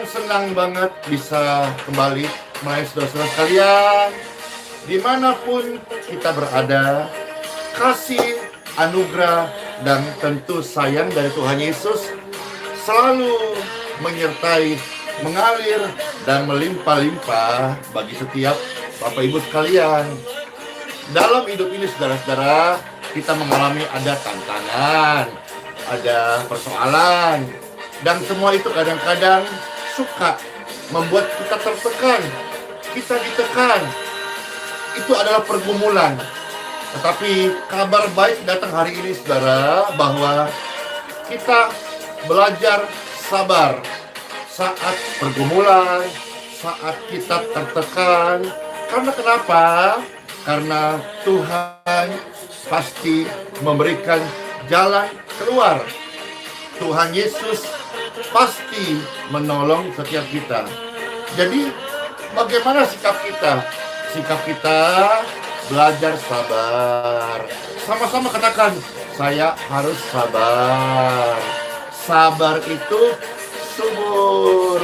Senang banget bisa kembali melayani saudara-saudara sekalian dimanapun kita berada. Kasih, anugerah, dan tentu sayang dari Tuhan Yesus selalu menyertai, mengalir, dan melimpah-limpah bagi setiap Bapak Ibu sekalian. Dalam hidup ini saudara-saudara, kita mengalami ada tantangan, ada persoalan, dan semua itu kadang-kadang suka membuat kita tertekan, kita ditekan. Itu adalah pergumulan. Tetapi kabar baik datang hari ini saudara, bahwa kita belajar sabar saat pergumulan, saat kita tertekan. Karena kenapa? Karena Tuhan pasti memberikan jalan keluar. Tuhan Yesus pasti menolong setiap kita. Jadi bagaimana sikap kita? Sikap kita belajar sabar. Sama-sama katakan, saya harus sabar. Sabar itu subur.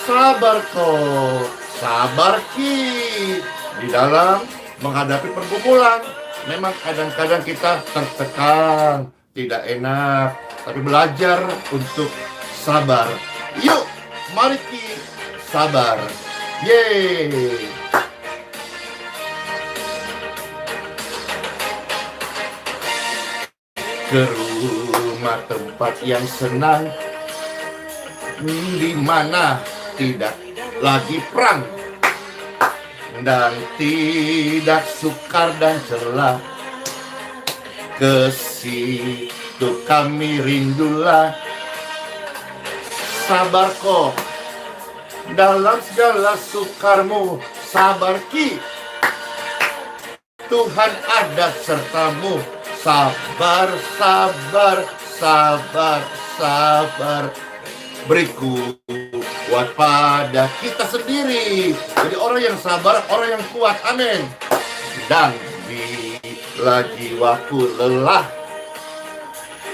Sabar kok, sabar ki. Di dalam menghadapi pergumulan, memang kadang-kadang kita tertekan, tidak enak, tapi belajar untuk sabar. Yuk, mari kita sabar. Yeay. Ke rumah tempat yang senang, di mana tidak lagi perang dan tidak sukar dan celah. Ke situ kami rindulah. Sabar kok dalam segala sukarmu, sabar ki. Tuhan ada sertamu. Sabar, sabar, sabar, sabar. Beri kuat pada kita sendiri. Jadi orang yang sabar, orang yang kuat. Amin. Dan bila jiwaku lelah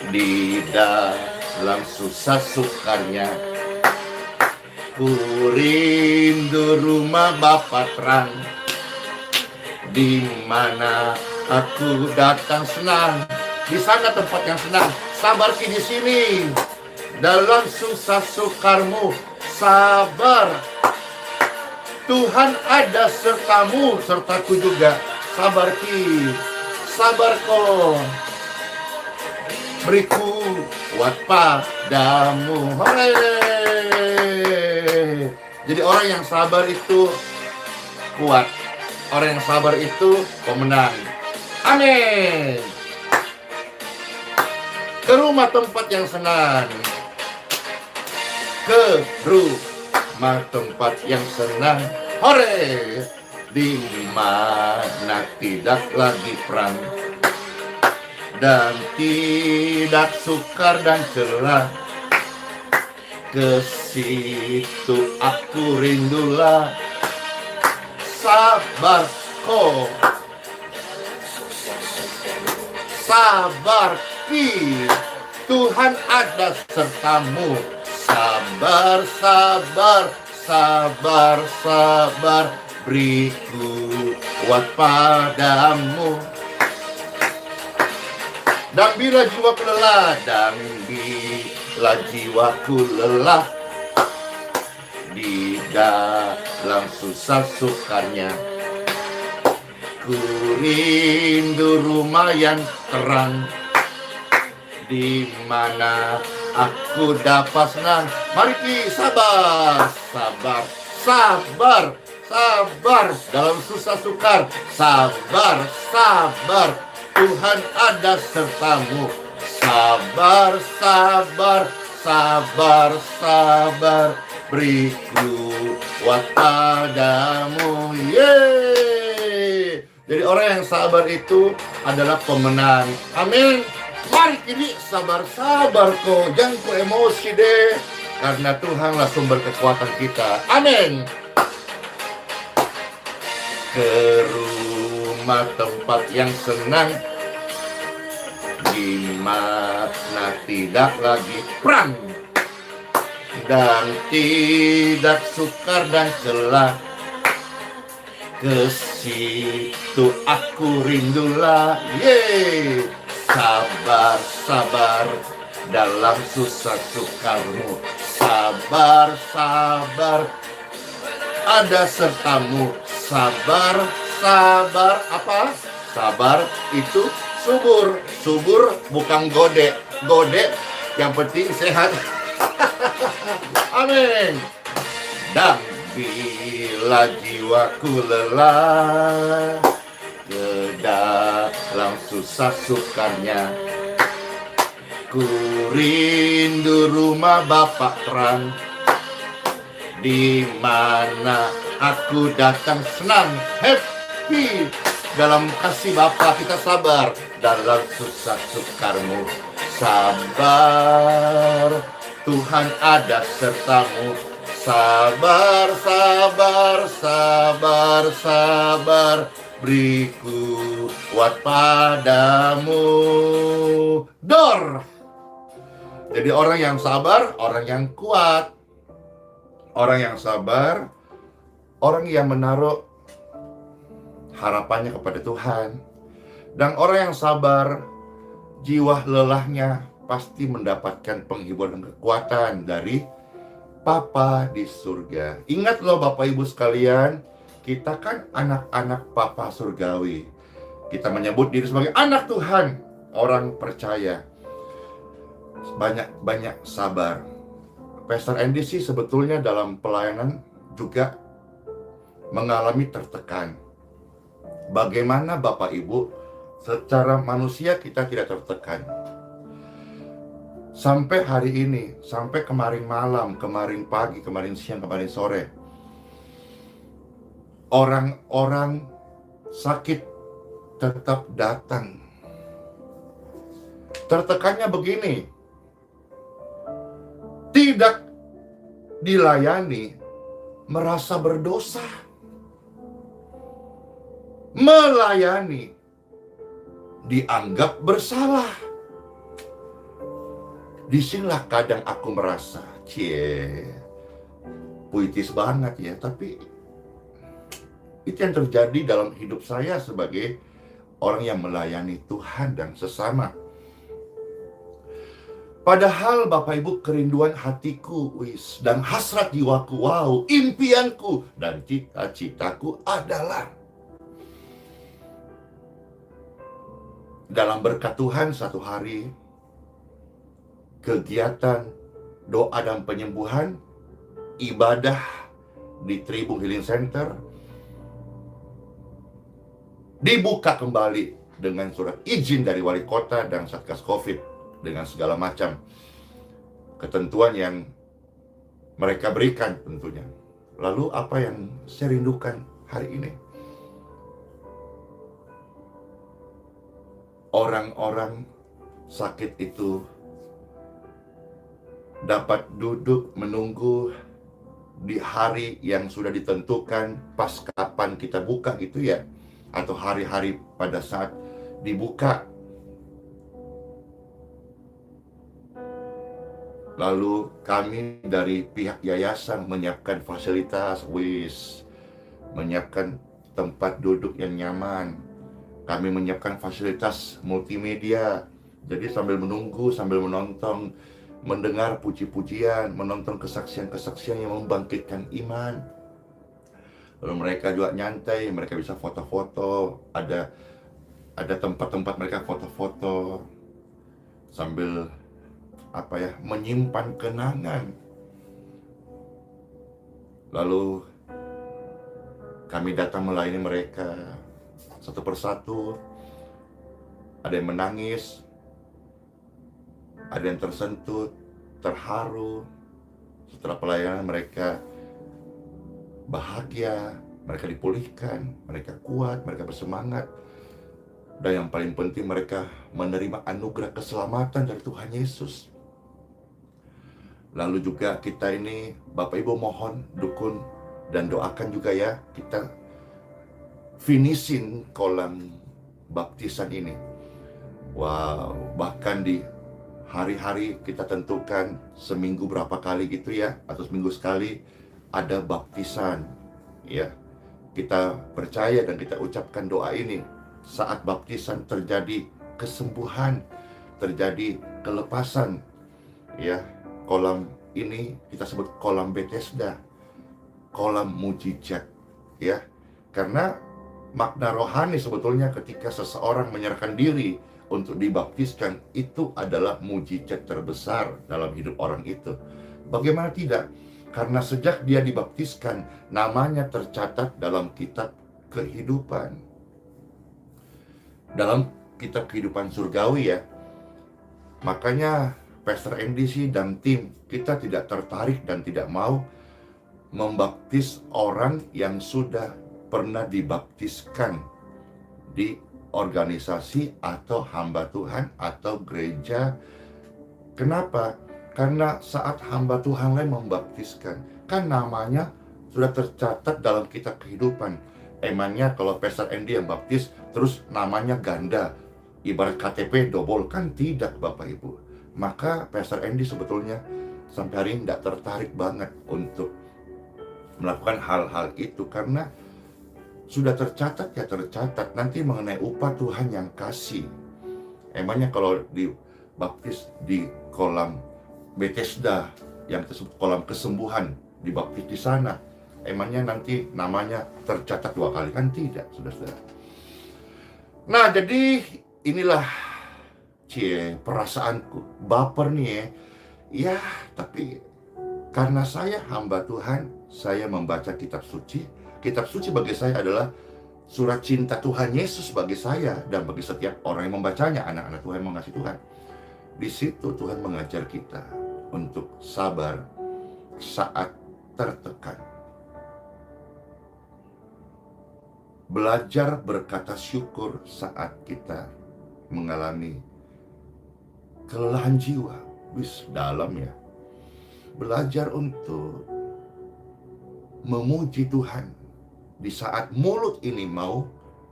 di dalam susah sukarnya, ku rindu rumah Bapa terang, di mana aku datang senang. Di sana tempat yang senang. Sabar di sini. Dalam susah sukarmu, sabar. Tuhan ada sertamu, sertaku juga. Sabar ki, sabar kok. Beriku kuat padamu. Hore. Jadi orang yang sabar itu kuat. Orang yang sabar itu pemenang. Amin. Ke rumah tempat yang senang. Ke rumah tempat yang senang. Hore. Di mana tidak lagi perang dan tidak sukar dan celah. Ke situ aku rindulah. Sabar kok, sabar ki. Tuhan ada sertamu. Sabar, sabar, sabar, sabar. Beriku kuat padamu. Dan bila jiwaku lelah, dan bila jiwaku lelah, di dalam susah sukarnya, ku rindu rumah yang terang, di mana aku dapat senang. Mari kita sabar, sabar, sabar, sabar dalam susah sukar. Sabar, sabar, Tuhan ada sertamu. Sabar, sabar, sabar, sabar. Beriku kuat padamu. Yeay. Jadi orang yang sabar itu adalah pemenang. Amin. Mari kini sabar-sabar kok. Jangan ku emosi deh. Karena Tuhanlah sumber kekuatan kita. Amin. Ke rumah tempat yang senang, di mana tidak lagi perang dan tidak sukar dan celah. Ke situ aku rindulah, yeay. Sabar, sabar dalam susah sukarmu. Sabar, sabar ada sertamu. Sabar, sabar apa? Sabar itu subur. Subur bukan gode. Gode yang penting sehat. Amin. Dan bila jiwaku lelah ke dalam susah sukarnya, ku rindu rumah Bapa terang, di mana aku datang senang, happy. Dalam kasih Bapa kita sabar, dalam susah sukarmu sabar, Tuhan ada sertamu. Sabar, sabar, sabar, sabar, beriku kuat padamu. Dor. Jadi orang yang sabar, orang yang kuat. Orang yang sabar, orang yang menaruh harapannya kepada Tuhan. Dan orang yang sabar, jiwa lelahnya pasti mendapatkan penghiburan dan kekuatan dari Papa di surga. Ingat loh Bapak Ibu sekalian, kita kan anak-anak Papa surgawi. Kita menyebut diri sebagai anak Tuhan, orang percaya. Banyak-banyak sabar. Pastor Andy sih sebetulnya dalam pelayanan juga mengalami tertekan. Bagaimana Bapak Ibu, secara manusia kita tidak tertekan. Sampai hari ini, sampai kemarin malam, kemarin pagi, kemarin siang, kemarin sore, orang-orang sakit tetap datang. Tertekannya begini, tidak dilayani, merasa berdosa. Melayani, dianggap bersalah. Disinilah kadang aku merasa, puitis banget ya, tapi itu yang terjadi dalam hidup saya sebagai orang yang melayani Tuhan dan sesama. Padahal Bapak Ibu, kerinduan hatiku dan hasrat jiwaku, impianku dan cita-citaku adalah dalam berkat Tuhan satu hari, kegiatan doa dan penyembuhan, ibadah di Tribun Healing Center dibuka kembali dengan surat izin dari wali kota dan Satgas Covid dengan segala macam ketentuan yang mereka berikan tentunya. Lalu apa yang saya rindukan hari ini? Orang-orang sakit itu dapat duduk menunggu di hari yang sudah ditentukan pas kapan kita buka gitu ya, atau hari-hari pada saat dibuka. Lalu kami dari pihak yayasan menyiapkan fasilitas, menyiapkan tempat duduk yang nyaman. Kami menyiapkan fasilitas multimedia. Jadi sambil menunggu, sambil menonton, mendengar puji-pujian, menonton kesaksian-kesaksian yang membangkitkan iman. Lalu mereka juga nyantai, mereka bisa foto-foto, ada tempat-tempat mereka foto-foto sambil menyimpan kenangan. Lalu kami datang melayani mereka satu persatu. Ada yang menangis, ada yang tersentuh, terharu. Setelah pelayanan mereka bahagia, mereka dipulihkan, mereka kuat, mereka bersemangat. Dan yang paling penting, mereka menerima anugerah keselamatan dari Tuhan Yesus. Lalu juga kita ini, Bapak Ibu mohon dukung dan doakan juga ya, kita finishin kolam baptisan ini. Bahkan di hari-hari kita tentukan seminggu berapa kali gitu ya, atau seminggu sekali ada baptisan ya. Kita percaya dan kita ucapkan doa ini. Saat baptisan terjadi kesembuhan, terjadi kelepasan ya. Kolam ini kita sebut kolam Bethesda, kolam mujizat ya. Karena makna rohani sebetulnya ketika seseorang menyerahkan diri untuk dibaptiskan, itu adalah mujizat terbesar dalam hidup orang itu. Bagaimana tidak? Karena sejak dia dibaptiskan, namanya tercatat dalam kitab kehidupan. Dalam kitab kehidupan surgawi ya. Makanya Pastor Andy dan tim kita tidak tertarik dan tidak mau membaptis orang yang sudah pernah dibaptiskan di organisasi atau hamba Tuhan atau gereja. Kenapa? Karena saat hamba Tuhan lain membaptiskan, kan namanya sudah tercatat dalam kitab kehidupan. Emangnya kalau Pastor Andy yang baptis, terus namanya ganda, ibarat KTP double, kan tidak Bapak Ibu. Maka Pastor Andy sebetulnya sampai hari ini tidak tertarik banget untuk melakukan hal-hal itu, karena sudah tercatat ya tercatat. Nanti mengenai upah Tuhan yang kasih. Emangnya kalau dibaptis di kolam Bethesda yang disebut kolam kesembuhan, dibaptis di sana, emangnya nanti namanya tercatat 2 kali? Kan tidak, saudara-saudara. Nah, jadi inilah perasaanku, baper nih ya. Ya, tapi karena saya hamba Tuhan, saya membaca kitab suci. Kitab suci bagi saya adalah surat cinta Tuhan Yesus bagi saya dan bagi setiap orang yang membacanya, anak-anak Tuhan, mengasihi Tuhan. Di situ Tuhan mengajar kita untuk sabar saat tertekan. Belajar berkata syukur saat kita mengalami kelelahan jiwa. Wis dalam ya. Belajar untuk memuji Tuhan di saat mulut ini mau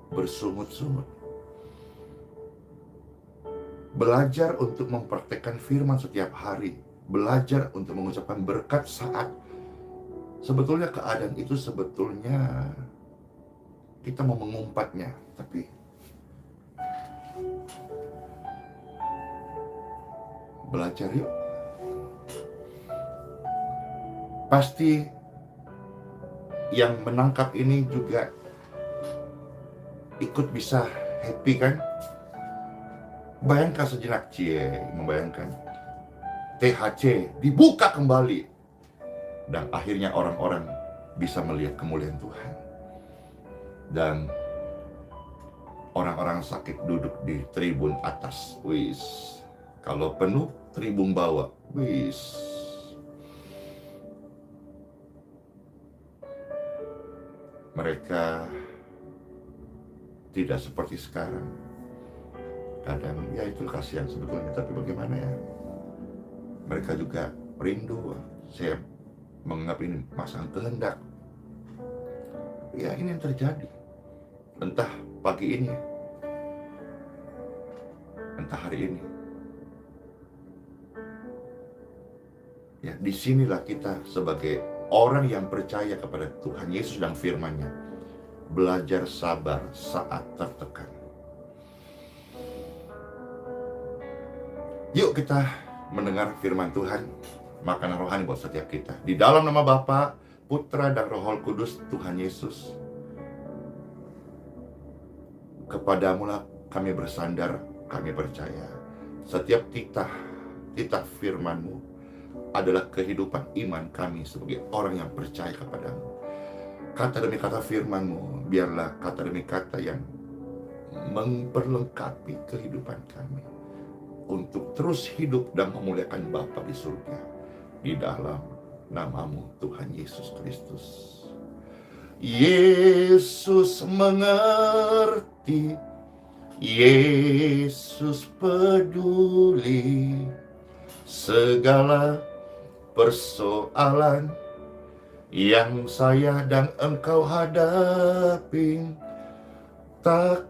bersungut-sungut. Belajar untuk mempraktekkan firman setiap hari. Belajar untuk mengucapkan berkat saat sebetulnya keadaan itu sebetulnya kita mau mengumpatnya, tapi belajar yuk. Pasti yang menangkap ini juga ikut bisa happy kan? Bayangkan sejenak, membayangkan THC dibuka kembali dan akhirnya orang-orang bisa melihat kemuliaan Tuhan, dan orang-orang sakit duduk di tribun atas, wis. Kalau penuh, tribun bawah, wis. Mereka tidak seperti sekarang. Kadang ya itu kasihan sebetulnya, tapi bagaimana ya? Mereka juga rindu. Saya menganggap ini masalah kehendak. Ya ini yang terjadi. Entah pagi ini, entah hari ini. Ya, disinilah kita sebagai orang yang percaya kepada Tuhan Yesus dan firman-Nya, belajar sabar saat tertekan. Yuk kita mendengar firman Tuhan, makanan rohani buat setiap kita. Di dalam nama Bapa, Putra, dan Roh Kudus, Tuhan Yesus, kepadamu-lah kami bersandar, kami percaya. Setiap titah firman-Mu adalah kehidupan iman kami sebagai orang yang percaya kepadamu. Kata demi kata firman-Mu, biarlah kata demi kata yang memperlengkapi kehidupan kami untuk terus hidup dan memuliakan Bapa di surga. Di dalam nama-Mu Tuhan Yesus Kristus. Yesus mengerti, Yesus peduli segala persoalan yang saya dan engkau hadapi. Tak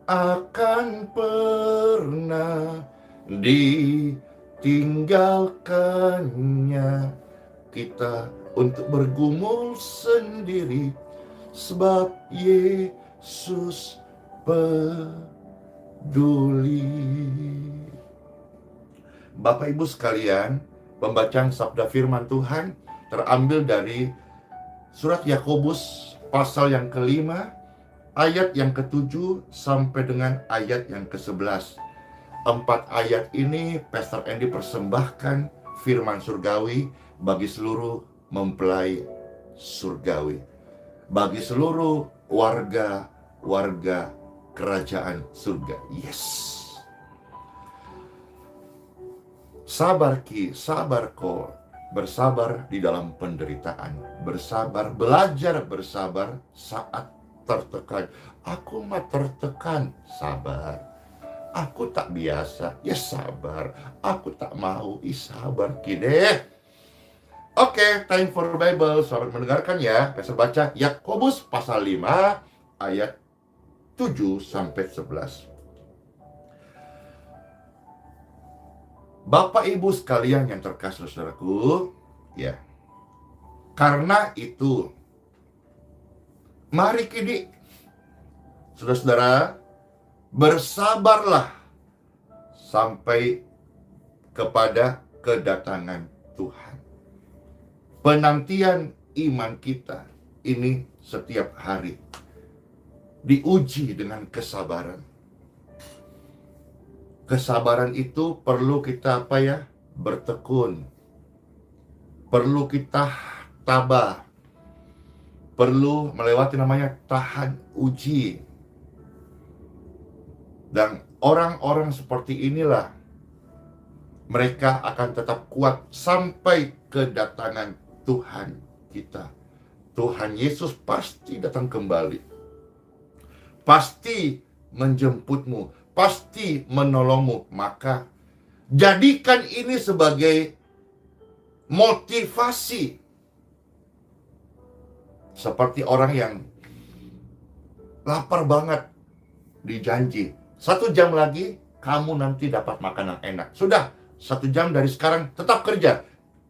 akan pernah tinggalkannya kita untuk bergumul sendiri, sebab Yesus peduli. Bapak Ibu sekalian, pembacaan sabda firman Tuhan terambil dari surat Yakobus pasal yang kelima, ayat yang ke-7 sampai dengan ayat yang ke-11. 4 ayat ini Pastor Andy persembahkan firman surgawi bagi seluruh mempelai surgawi, bagi seluruh warga kerajaan surga. Yes. Sabar ki, sabar ko, bersabar di dalam penderitaan, bersabar, belajar bersabar saat tertekan. Aku mah tertekan, sabar. Aku tak biasa, ya sabar. Aku tak mau, sabar ki deh. Oke, time for Bible. Selamat mendengarkan ya. Saya baca Yakobus pasal 5 ayat 7 sampai 11. Bapak Ibu sekalian yang terkasih saudaraku, ya. Karena itu, mari kini, saudara-saudara, bersabarlah sampai kepada kedatangan Tuhan. Penantian iman kita ini setiap hari diuji dengan kesabaran. Kesabaran itu perlu kita bertekun. Perlu kita tabah. Perlu melewati namanya tahan uji. Dan orang-orang seperti inilah mereka akan tetap kuat sampai kedatangan Tuhan kita. Tuhan Yesus pasti datang kembali. Pasti menjemputmu. Pasti menolongmu. Maka jadikan ini sebagai motivasi. Seperti orang yang lapar banget, dijanji 1 jam lagi kamu nanti dapat makanan enak. Sudah 1 jam dari sekarang tetap kerja.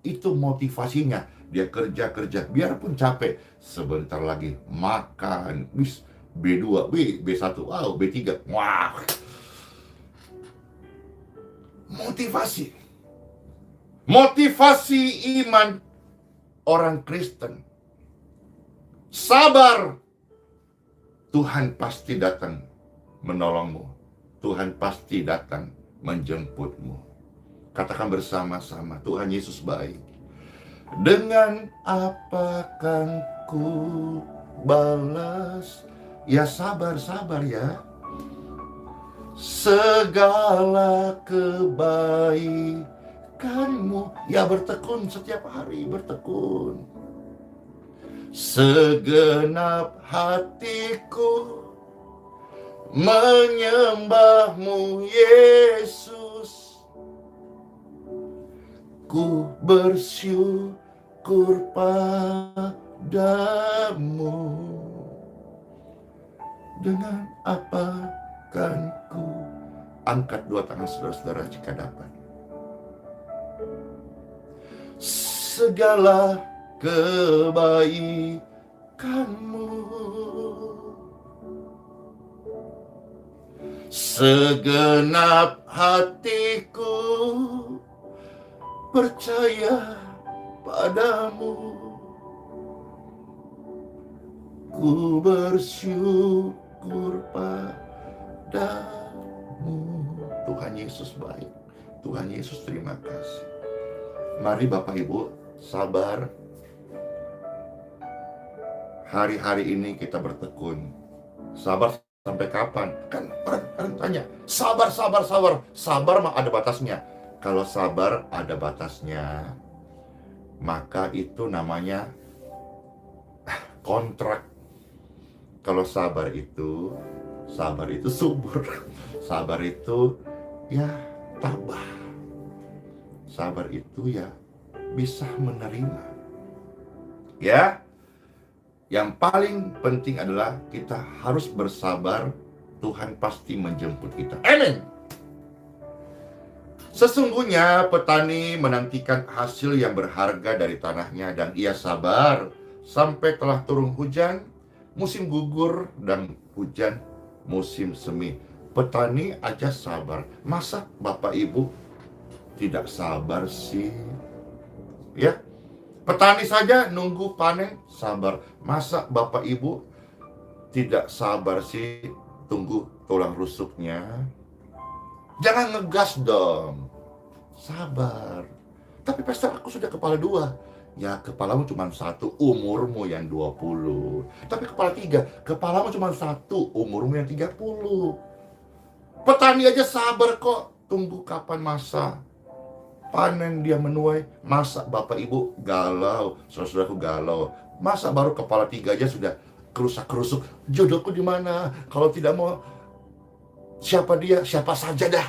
Itu motivasinya. Dia kerja, biarpun capek. Sebentar lagi makan. B2, B1, wow, B3. Wah. Motivasi. Motivasi iman orang Kristen. Sabar. Tuhan pasti datang menolongmu. Tuhan pasti datang menjemputmu. Katakan bersama-sama, Tuhan Yesus baik. Dengan apa kan ku balas? Ya sabar ya. Segala kebaikanmu. Ya bertekun setiap hari, bertekun. Segenap hatiku menyembahmu Yesus. Ku bersyukur padamu. Dengan apa kan ku angkat 2 tangan saudara-saudara jika dapat. Segala kebaikanmu, segenap hatiku percaya padamu. Ku bersyukur padamu. Tuhan Yesus baik. Tuhan Yesus terima kasih. Mari Bapak Ibu sabar. Hari-hari ini kita bertekun. Sabar sampai kapan? Kan orang tanya, sabar. Sabar mah ada batasnya. Kalau sabar ada batasnya, maka itu namanya kontrak. Kalau sabar itu subur. Sabar itu ya tabah. Sabar itu ya bisa menerima. Ya. Yang paling penting adalah kita harus bersabar. Tuhan pasti menjemput kita. Amin. Sesungguhnya petani menantikan hasil yang berharga dari tanahnya, dan ia sabar sampai telah turun hujan, musim gugur dan hujan musim semi. Petani aja sabar. Masa Bapak Ibu tidak sabar sih? Ya, petani saja nunggu panen sabar. Masa Bapak Ibu tidak sabar sih tunggu tulang rusuknya? Jangan ngegas dong. Sabar. Tapi pastor, aku sudah kepala 2. Ya, kepalamu cuma 1, umurmu yang 20. Tapi kepala 3, kepalamu cuma 1, umurmu yang 30. Petani aja sabar kok. Tunggu kapan masa panen dia menuai. Masa Bapak Ibu galau, saudaraku galau. Masa baru kepala 3 aja sudah kerusak-kerusuk. Jodohku di mana? Kalau tidak mau siapa dia? Siapa saja dah.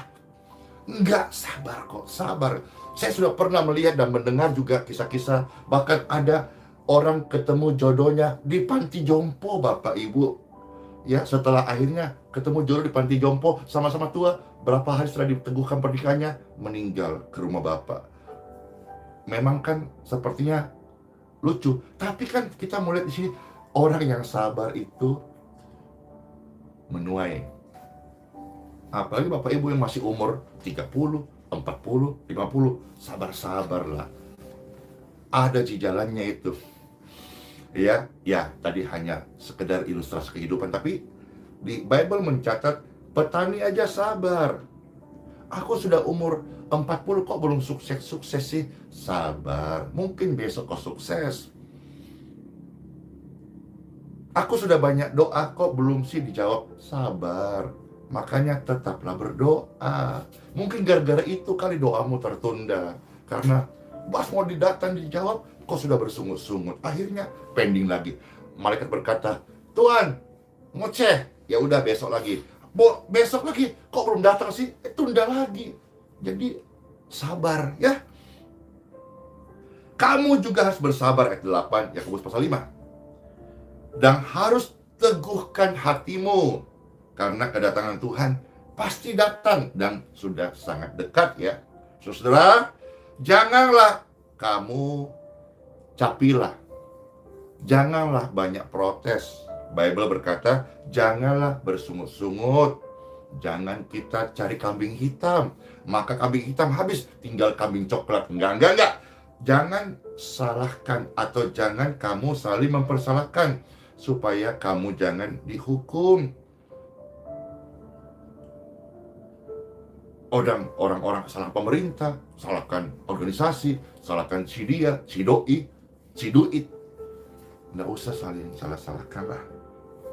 Enggak, sabar kok, sabar. Saya sudah pernah melihat dan mendengar juga kisah-kisah. Bahkan ada orang ketemu jodohnya di panti jompo, Bapak Ibu. Ya, setelah akhirnya ketemu jodoh di panti jompo, sama-sama tua, berapa hari setelah diteguhkan pernikahannya, meninggal ke rumah Bapak. Memang kan sepertinya lucu, tapi kan kita melihat di sini orang yang sabar itu menuai. Apalagi Bapak Ibu yang masih umur 30, 40, 50, sabar-sabarlah. Ada di jalannya itu. Ya, tadi hanya sekedar ilustrasi kehidupan, tapi di Bible mencatat petani aja sabar. Aku sudah umur 40 kok belum sukses-sukses sih? Sabar, mungkin besok kok sukses. Aku sudah banyak doa kok belum sih dijawab? Sabar. Makanya tetaplah berdoa. Mungkin gara-gara itu kali doamu tertunda. Karena pas mau didatang dijawab, kok sudah bersungut-sungut. Akhirnya pending lagi. Malaikat berkata, Tuhan, ngoceh. Ya udah besok lagi. Besok lagi, kok belum datang sih? Tunda lagi. Jadi sabar ya. Kamu juga harus bersabar, ayat 8, Yakobus pasal 5. Dan harus teguhkan hatimu, karena kedatangan Tuhan pasti datang dan sudah sangat dekat ya. Saudara, janganlah kamu capilah. Janganlah banyak protes. Bible berkata, janganlah bersungut-sungut. Jangan kita cari kambing hitam. Maka kambing hitam habis, tinggal kambing coklat. Enggak. Jangan salahkan atau jangan kamu saling mempersalahkan, supaya kamu jangan dihukum. Orang-orang salah pemerintah, salahkan organisasi, salahkan si dia, si doi, si duit. Nggak usah saling salah-salahkan lah.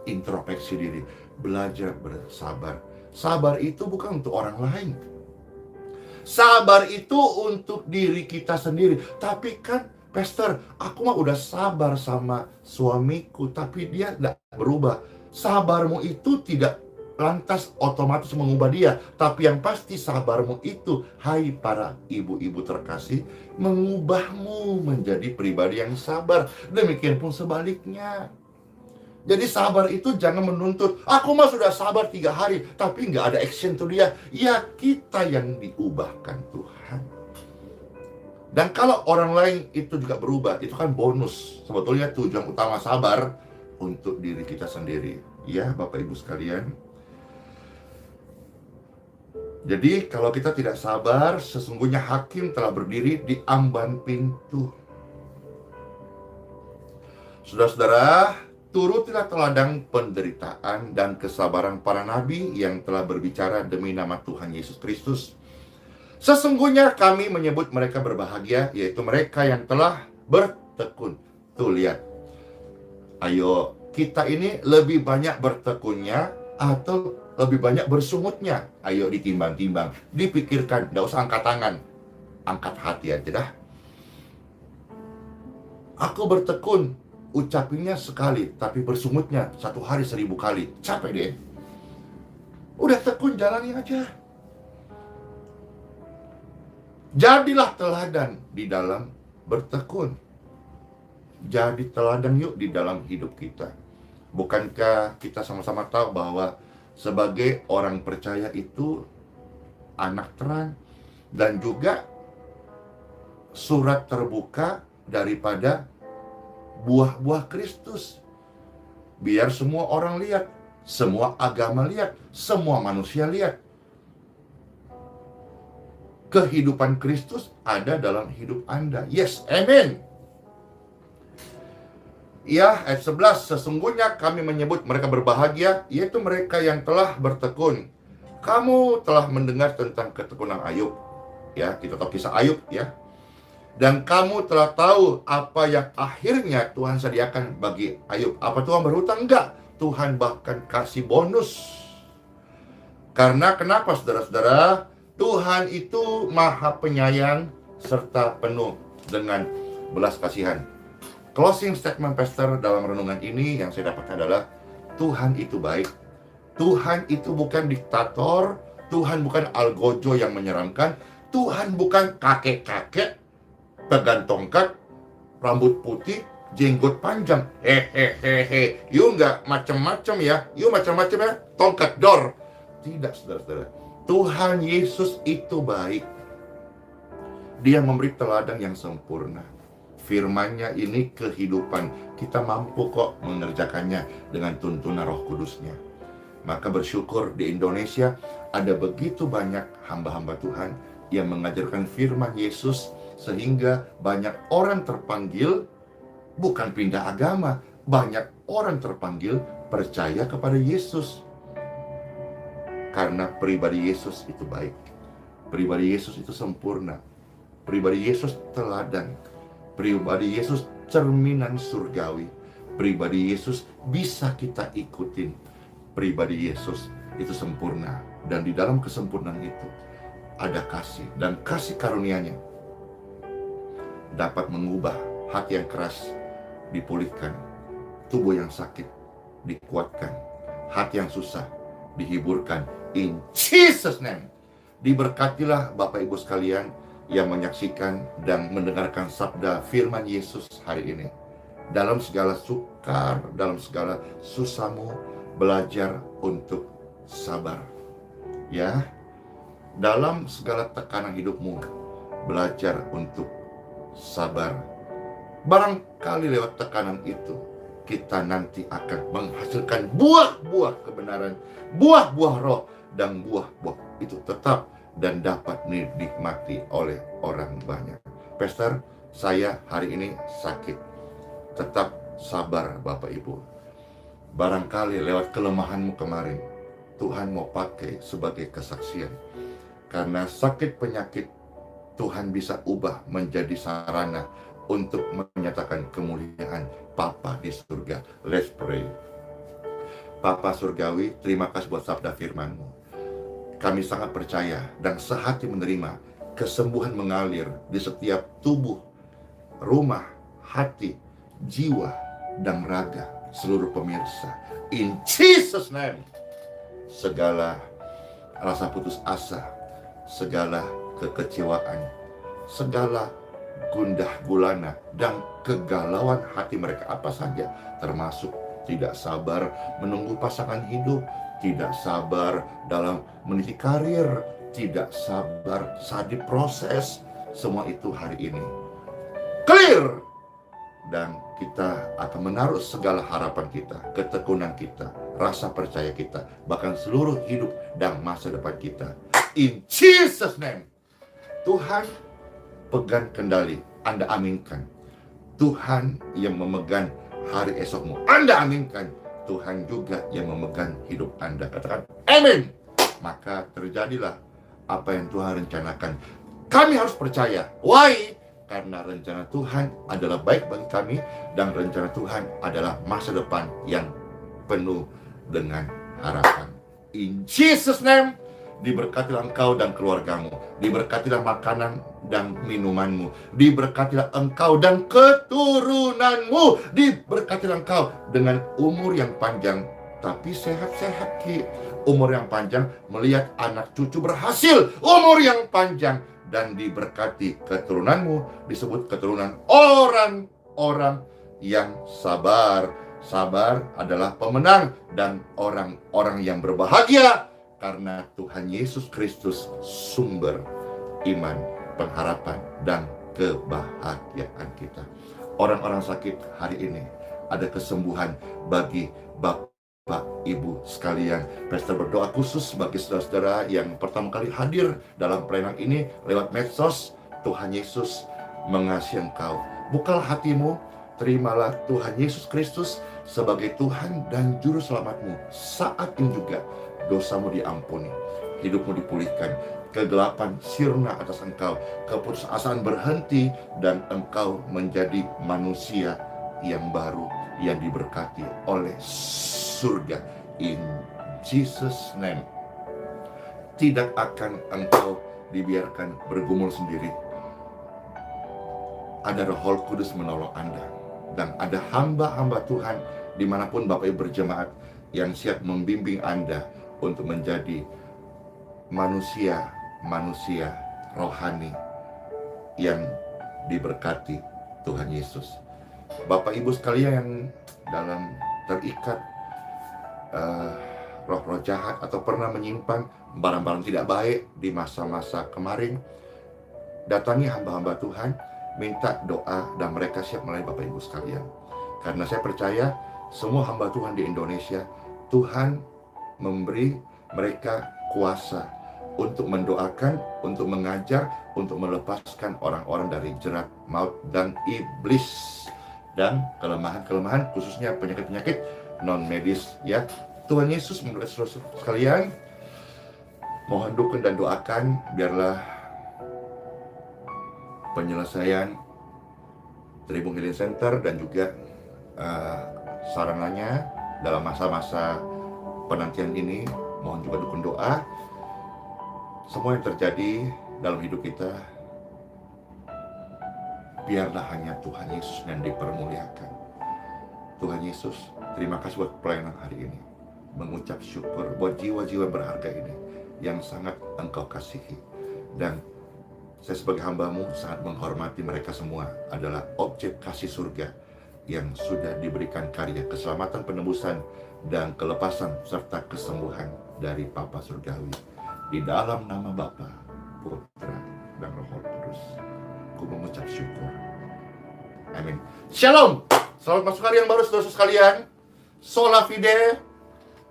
Introspeksi diri, belajar bersabar. Sabar itu bukan untuk orang lain. Sabar itu untuk diri kita sendiri. Tapi kan, Pastor, aku mah udah sabar sama suamiku, tapi dia nggak berubah. Sabarmu itu tidak lantas otomatis mengubah dia, tapi yang pasti sabarmu itu, hai para ibu-ibu terkasih, mengubahmu menjadi pribadi yang sabar. Demikian pun sebaliknya. Jadi sabar itu jangan menuntut, aku mah sudah sabar 3 hari, tapi nggak ada action tuh dia. Ya, kita yang diubahkan Tuhan. Dan kalau orang lain itu juga berubah, itu kan bonus. Sebetulnya tujuan utama sabar untuk diri kita sendiri. Ya, Bapak Ibu sekalian. Jadi kalau kita tidak sabar, sesungguhnya hakim telah berdiri di amban pintu. Saudara-saudara, turutilah teladan penderitaan dan kesabaran para nabi yang telah berbicara demi nama Tuhan Yesus Kristus. Sesungguhnya kami menyebut mereka berbahagia, yaitu mereka yang telah bertekun. Tuh lihat. Ayo, kita ini lebih banyak bertekunnya atau lebih banyak bersungutnya? Ayo ditimbang-timbang, dipikirkan, nggak usah angkat tangan, angkat hati aja dah. Aku bertekun, ucapinnya sekali, tapi bersungutnya 1 hari 1000 kali. Capek deh. Udah tekun, jalani aja. Jadilah teladan di dalam bertekun. Jadi teladan yuk di dalam hidup kita. Bukankah kita sama-sama tahu bahwa sebagai orang percaya itu anak terang, dan juga surat terbuka daripada buah-buah Kristus. Biar semua orang lihat, semua agama lihat, semua manusia lihat. Kehidupan Kristus ada dalam hidup Anda. Yes, amen. Ya, ayat 11, sesungguhnya kami menyebut mereka berbahagia, yaitu mereka yang telah bertekun. Kamu telah mendengar tentang ketekunan Ayub. Ya, kita tahu kisah Ayub ya. Dan kamu telah tahu apa yang akhirnya Tuhan sediakan bagi Ayub. Apa Tuhan berhutang? Enggak. Tuhan bahkan kasih bonus. Karena kenapa saudara-saudara? Tuhan itu maha penyayang serta penuh dengan belas kasihan. Closing statement pastor dalam renungan ini yang saya dapatkan adalah Tuhan itu baik. Tuhan itu bukan diktator. Tuhan bukan algojo yang menyeramkan. Tuhan bukan kakek-kakek pegang tongkat, rambut putih, jenggot panjang. Hehehehe. You nggak macam-macam ya. You macam-macam ya. Tongkat dor. Tidak, saudara-saudara. Tuhan Yesus itu baik. Dia memberi teladan yang sempurna. Firman-Nya ini kehidupan. Kita mampu kok mengerjakannya dengan tuntunan Roh Kudus-Nya. Maka bersyukur di Indonesia ada begitu banyak hamba-hamba Tuhan yang mengajarkan firman Yesus sehingga banyak orang terpanggil bukan pindah agama, banyak orang terpanggil percaya kepada Yesus. Karena pribadi Yesus itu baik. Pribadi Yesus itu sempurna. Pribadi Yesus teladan. Pribadi Yesus cerminan surgawi. Pribadi Yesus bisa kita ikutin. Pribadi Yesus itu sempurna. Dan di dalam kesempurnaan itu ada kasih. Dan kasih karunia-Nya dapat mengubah hati yang keras dipulihkan, tubuh yang sakit dikuatkan, hati yang susah dihiburkan. In Jesus name. Diberkatilah Bapak Ibu sekalian yang menyaksikan dan mendengarkan sabda firman Yesus hari ini. Dalam segala sukar, dalam segala susahmu, belajar untuk sabar. Ya, dalam segala tekanan hidupmu, belajar untuk sabar. Barangkali lewat tekanan itu, kita nanti akan menghasilkan buah-buah kebenaran, buah-buah roh, dan buah-buah itu tetap dan dapat dinikmati oleh orang banyak. Pastor, saya hari ini sakit. Tetap sabar Bapak Ibu. Barangkali lewat kelemahanmu kemarin, Tuhan mau pakai sebagai kesaksian. Karena sakit penyakit, Tuhan bisa ubah menjadi sarana untuk menyatakan kemuliaan Bapa di surga. Let's pray. Bapa surgawi, terima kasih buat sabda firman-Mu. Kami sangat percaya dan sehati menerima kesembuhan mengalir di setiap tubuh, rumah, hati, jiwa, dan raga seluruh pemirsa. In Jesus name. Segala rasa putus asa, segala kekecewaan, segala gundah gulana dan kegalauan hati mereka apa saja, termasuk tidak sabar menunggu pasangan hidup, tidak sabar dalam meniti karir, tidak sabar saat diproses, semua itu hari ini clear. Dan kita akan menaruh segala harapan kita, ketekunan kita, rasa percaya kita, bahkan seluruh hidup dan masa depan kita. In Jesus name. Tuhan pegang kendali, Anda aminkan. Tuhan yang memegang hari esokmu, Anda aminkan. Tuhan juga yang memegang hidup Anda. Katakan amin. Maka terjadilah apa yang Tuhan rencanakan. Kami harus percaya. Why? Karena rencana Tuhan adalah baik bagi kami, dan rencana Tuhan adalah masa depan yang penuh dengan harapan. In Jesus name. Diberkatilah engkau dan keluargamu. Diberkatilah makanan dan minumanmu. Diberkatilah engkau dan keturunanmu. Diberkatilah engkau dengan umur yang panjang, tapi sehat-sehat, Ki. Umur yang panjang melihat anak cucu berhasil. Umur yang panjang. Dan diberkati keturunanmu, disebut keturunan orang-orang yang sabar. Sabar adalah pemenang dan orang-orang yang berbahagia. Karena Tuhan Yesus Kristus sumber iman, pengharapan, dan kebahagiaan kita. Orang-orang sakit hari ini, ada kesembuhan bagi Bapak Ibu sekalian. Pastor berdoa khusus bagi saudara-saudara yang pertama kali hadir dalam pelayanan ini lewat medsos. Tuhan Yesus mengasihi engkau. Bukalah hatimu, terimalah Tuhan Yesus Kristus sebagai Tuhan dan Juru Selamatmu. Saat ini juga dosamu diampuni, hidupmu dipulihkan, kegelapan sirna atas engkau, keputusasaan berhenti, dan engkau menjadi manusia yang baru, yang diberkati oleh surga. In Jesus' name. Tidak akan engkau dibiarkan bergumul sendiri. Ada Roh Kudus menolong Anda, dan ada hamba-hamba Tuhan dimanapun Bapak Ibu berjemaat yang siap membimbing Anda untuk menjadi manusia rohani yang diberkati Tuhan Yesus. Bapak Ibu sekalian yang dalam terikat roh-roh jahat atau pernah menyimpan barang-barang tidak baik di masa-masa kemarin, datangi hamba-hamba Tuhan, minta doa, dan mereka siap melayani Bapak Ibu sekalian. Karena saya percaya semua hamba Tuhan di Indonesia, Tuhan memberi mereka kuasa untuk mendoakan, untuk mengajar, untuk melepaskan orang-orang dari jerat maut dan iblis, dan kelemahan-kelemahan, khususnya penyakit-penyakit non-medis, ya. Tuhan Yesus memberkati saudara sekalian. Mohon dukung dan doakan biarlah penyelesaian Tribun Healing Center dan juga sarananya dalam masa-masa penantian ini. Mohon juga dukung doa. Semua yang terjadi dalam hidup kita, biarlah hanya Tuhan Yesus yang dipermuliakan. Tuhan Yesus, terima kasih buat pelayanan hari ini. Mengucap syukur buat jiwa-jiwa berharga ini yang sangat Engkau kasihi. Dan saya sebagai hamba-Mu sangat menghormati mereka semua, adalah objek kasih surga yang sudah diberikan karya keselamatan, penebusan, dan kelepasan serta kesembuhan dari Bapa Surgawi. Di dalam nama Bapa, Putra, dan Roh Kudus, aku mengucap syukur. Amin. Shalom. Selamat masuk hari yang baru, saudara sekalian. Sola Fide,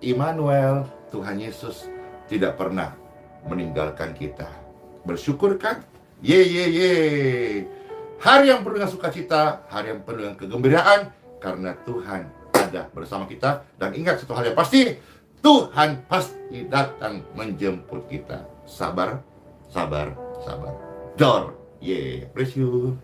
Immanuel, Tuhan Yesus tidak pernah meninggalkan kita. Bersyukur kan? Ye. Hari yang penuh dengan sukacita, hari yang penuh dengan kegembiraan, karena Tuhan ada bersama kita. Dan ingat satu hal yang pasti, Tuhan pasti datang menjemput kita. Sabar. Dor. Bless you.